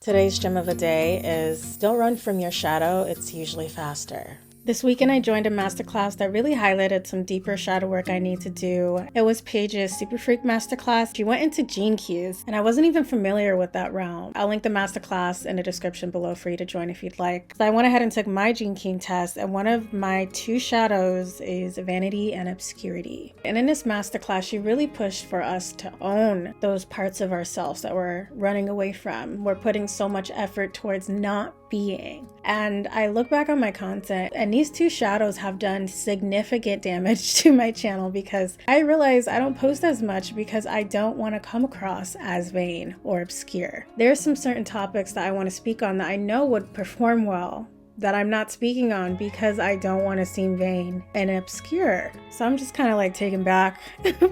Today's gem of the day is don't run from your shadow, it's usually faster. This weekend I joined a masterclass that really highlighted some deeper shadow work I need to do. It was Paige's Super Freak Masterclass. She went into gene keys and I wasn't even familiar with that realm. I'll link the masterclass in the description below for you to join if you'd like. So I went ahead and took my gene key test, and one of my two shadows is vanity and obscurity. And in this masterclass, she really pushed for us to own those parts of ourselves that we're running away from. We're putting so much effort towards not being. And I look back on my content, and these two shadows have done significant damage to my channel because I realize I don't post as much because I don't want to come across as vain or obscure. There's some certain topics that I want to speak on that I know would perform well that I'm not speaking on because I don't want to seem vain and obscure. So I'm just kind of like taking back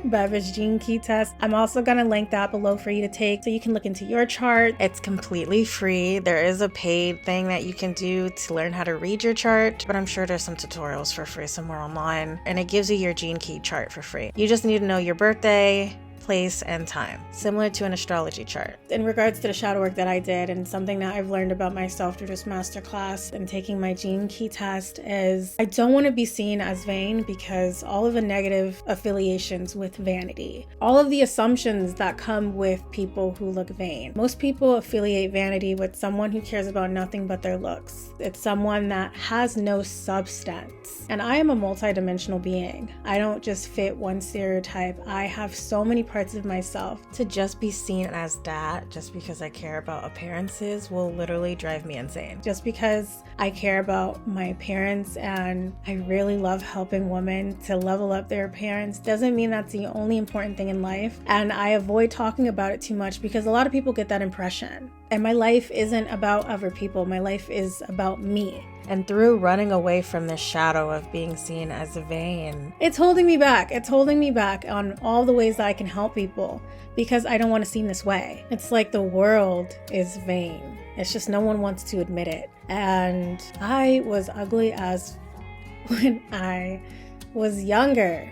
Beva's gene key test. I'm also going to link that below for you to take so you can look into your chart. It's completely free. There is a paid thing that you can do to learn how to read your chart, but I'm sure there's some tutorials for free somewhere online, and it gives you your gene key chart for free. You just need to know your birthday, place, and time, similar to an astrology chart. In regards to the shadow work that I did, and something that I've learned about myself through this masterclass and taking my gene key test, is I don't want to be seen as vain because all of the negative affiliations with vanity, all of the assumptions that come with people who look vain. Most people affiliate vanity with someone who cares about nothing but their looks. It's someone that has no substance. And I am a multidimensional being. I don't just fit one stereotype. I have so many parts of myself. To just be seen as that, just because I care about appearances, will literally drive me insane. Just because I care about my appearance and I really love helping women to level up their appearance doesn't mean that's the only important thing in life. And I avoid talking about it too much because a lot of people get that impression. And my life isn't about other people. My life is about me. And through running away from this shadow of being seen as vain, it's holding me back. It's holding me back on all the ways that I can help people because I don't want to seem this way. It's like the world is vain. It's just no one wants to admit it. And I was ugly as when I was younger.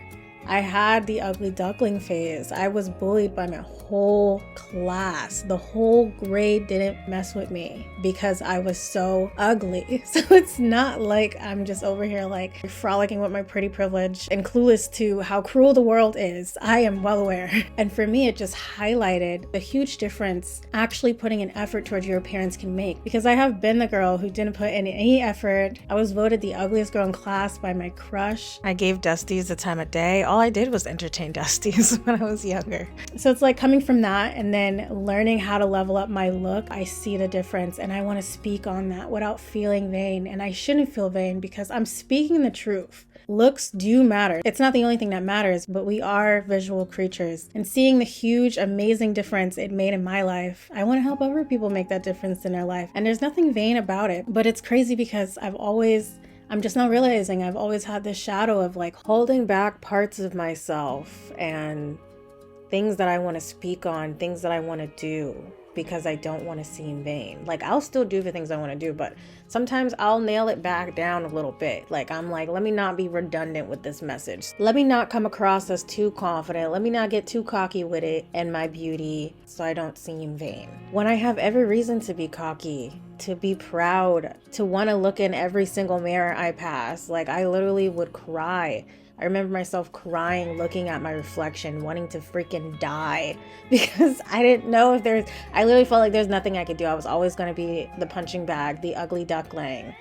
I had the ugly duckling phase. I was bullied by my whole class. The whole grade didn't mess with me because I was so ugly. So it's not like I'm just over here like frolicking with my pretty privilege and clueless to how cruel the world is. I am well aware. And for me, it just highlighted the huge difference actually putting an effort towards your appearance can make, because I have been the girl who didn't put in any effort. I was voted the ugliest girl in class by my crush. I gave Dusties the time of day. All I did was entertain Dusties when I was younger. So it's like coming from that and then learning how to level up my look, I see the difference and I want to speak on that without feeling vain. And I shouldn't feel vain because I'm speaking the truth. Looks do matter. It's not the only thing that matters, but we are visual creatures. And seeing the huge, amazing difference it made in my life, I want to help other people make that difference in their life. And there's nothing vain about it, but it's crazy because I'm just not realizing I've always had this shadow of like holding back parts of myself and things that I want to speak on, things that I want to do because I don't want to seem vain. Like I'll still do the things I want to do, but sometimes I'll nail it back down a little bit. Like I'm like, let me not be redundant with this message. Let me not come across as too confident. Let me not get too cocky with it and my beauty so I don't seem vain. When I have every reason to be cocky, to be proud, to want to look in every single mirror I pass. Like I literally would cry. I remember myself crying, looking at my reflection, wanting to freaking die because I didn't know if I literally felt like there's nothing I could do. I was always going to be the punching bag, the ugly duckling.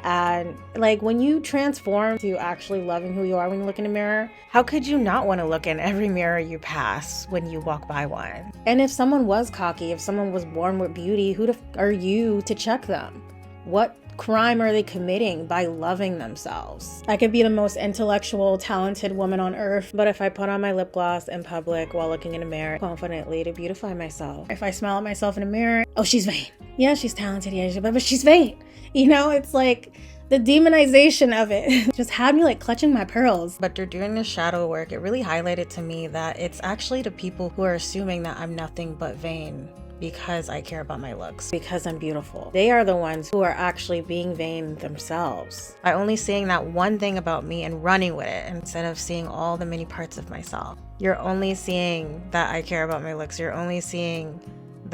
And like when you transform to actually loving who you are when you look in a mirror, how could you not want to look in every mirror you pass when you walk by one? And if someone was cocky, if someone was born with beauty, who are you to check them? What crime are they committing by loving themselves? I could be the most intellectual, talented woman on earth, but if I put on my lip gloss in public while looking in a mirror confidently to beautify myself, if I smile at myself in a mirror, oh, she's vain. Yeah, she's talented, yeah, but she's vain. You know, it's like the demonization of it just had me like clutching my pearls. But through doing this shadow work, it really highlighted to me that it's actually the people who are assuming that I'm nothing but vain because I care about my looks, because I'm beautiful. They are the ones who are actually being vain themselves by only seeing that one thing about me and running with it instead of seeing all the many parts of myself. You're only seeing that I care about my looks. You're only seeing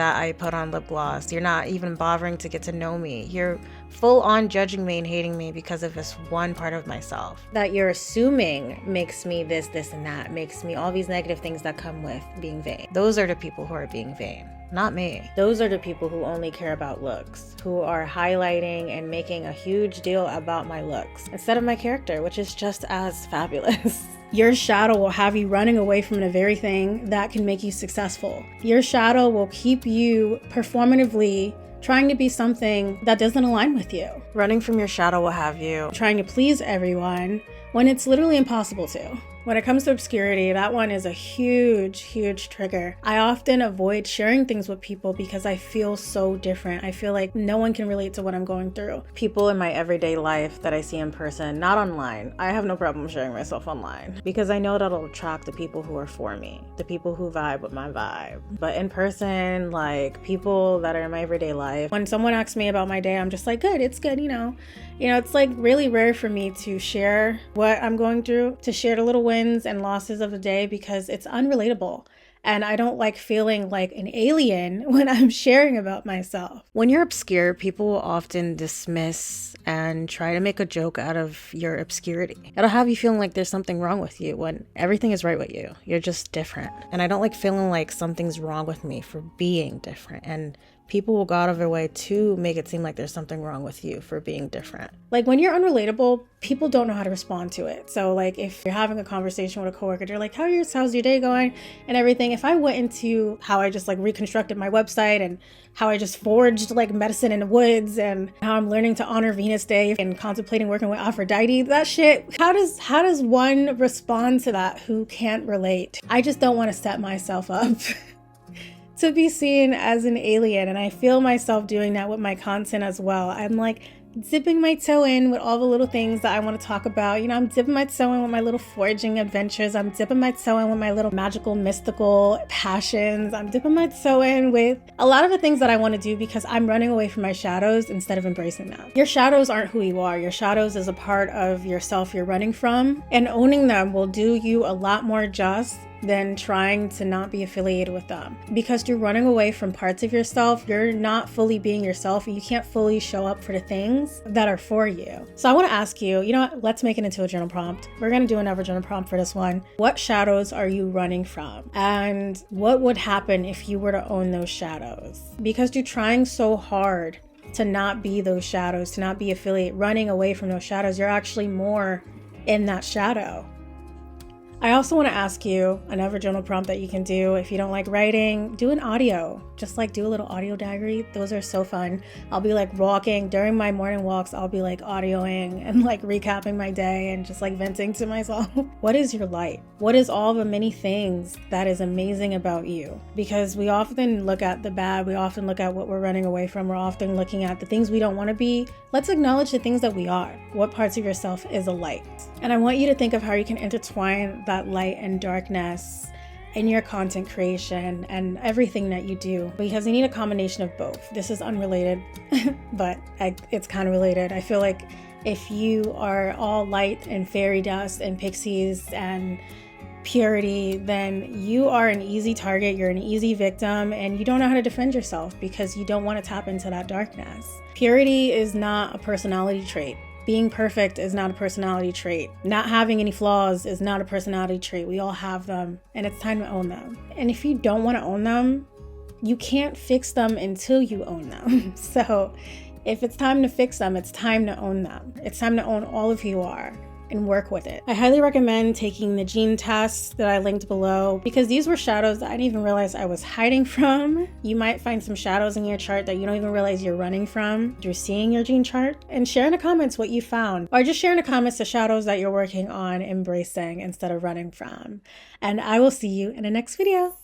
that I put on lip gloss. You're not even bothering to get to know me. You're full on judging me and hating me because of this one part of myself that you're assuming makes me this, and that, makes me all these negative things that come with being vain. Those are the people who are being vain, not me. Those are the people who only care about looks, who are highlighting and making a huge deal about my looks instead of my character, which is just as fabulous. Your shadow will have you running away from the very thing that can make you successful. Your shadow will keep you performatively trying to be something that doesn't align with you. Running from your shadow will have you trying to please everyone when it's literally impossible to. When it comes to obscurity, that one is a huge, huge trigger. I often avoid sharing things with people because I feel so different. I feel like no one can relate to what I'm going through. People in my everyday life that I see in person, not online. I have no problem sharing myself online because I know that'll attract the people who are for me, the people who vibe with my vibe. But in person, like people that are in my everyday life, when someone asks me about my day, I'm just like, good, it's good, you know, it's like really rare for me to share what I'm going through, to share the little wins and losses of the day because it's unrelatable. And I don't like feeling like an alien when I'm sharing about myself. When you're obscure, people will often dismiss and try to make a joke out of your obscurity. It'll have you feeling like there's something wrong with you when everything is right with you. You're just different. And I don't like feeling like something's wrong with me for being different. And people will go out of their way to make it seem like there's something wrong with you for being different. Like when you're unrelatable, people don't know how to respond to it. So like if you're having a conversation with a coworker, they're like, how's your day going and everything. If I went into how I just like reconstructed my website and how I just forged like medicine in the woods and how I'm learning to honor Venus Day and contemplating working with Aphrodite, that shit, how does one respond to that who can't relate? I just don't want to set myself up to be seen as an alien, and I feel myself doing that with my content as well. I'm like dipping my toe in with all the little things that I want to talk about. I'm dipping my toe in with my little foraging adventures. I'm dipping my toe in with my little magical, mystical passions. I'm dipping my toe in with a lot of the things that I want to do because I'm running away from my shadows instead of embracing them. Your shadows aren't who you are. Your shadows is a part of yourself you're running from, and owning them will do you a lot more just than trying to not be affiliated with them. Because you're running away from parts of yourself, you're not fully being yourself, and you can't fully show up for the things that are for you. So I want to ask you, you know what? Let's make it into a journal prompt. We're going to do another journal prompt for this one. What shadows are you running from? And what would happen if you were to own those shadows? Because you're trying so hard to not be those shadows, to not be affiliated, running away from those shadows, you're actually more in that shadow. I also want to ask you another journal prompt that you can do. If you don't like writing, do an audio. Just like do a little audio diary. Those are so fun. I'll be like walking during my morning walks. I'll be like audioing and like recapping my day and just like venting to myself. What is your light? What is all the many things that is amazing about you? Because we often look at the bad. We often look at what we're running away from. We're often looking at the things we don't want to be. Let's acknowledge the things that we are. What parts of yourself is a light? And I want you to think of how you can intertwine that light and darkness in your content creation and everything that you do, because you need a combination of both. This is unrelated, but it's kind of related. I feel like if you are all light and fairy dust and pixies and purity, then you are an easy target, you're an easy victim, and you don't know how to defend yourself because you don't want to tap into that darkness. Purity is not a personality trait. Being perfect is not a personality trait. Not having any flaws is not a personality trait. We all have them, and it's time to own them. And if you don't want to own them, you can't fix them until you own them. So if it's time to fix them, it's time to own them. It's time to own all of who you are and work with it. I highly recommend taking the gene tests that I linked below because these were shadows that I didn't even realize I was hiding from. You might find some shadows in your chart that you don't even realize you're running from through seeing your gene chart. And share in the comments what you found, or just share in the comments the shadows that you're working on embracing instead of running from. And I will see you in the next video.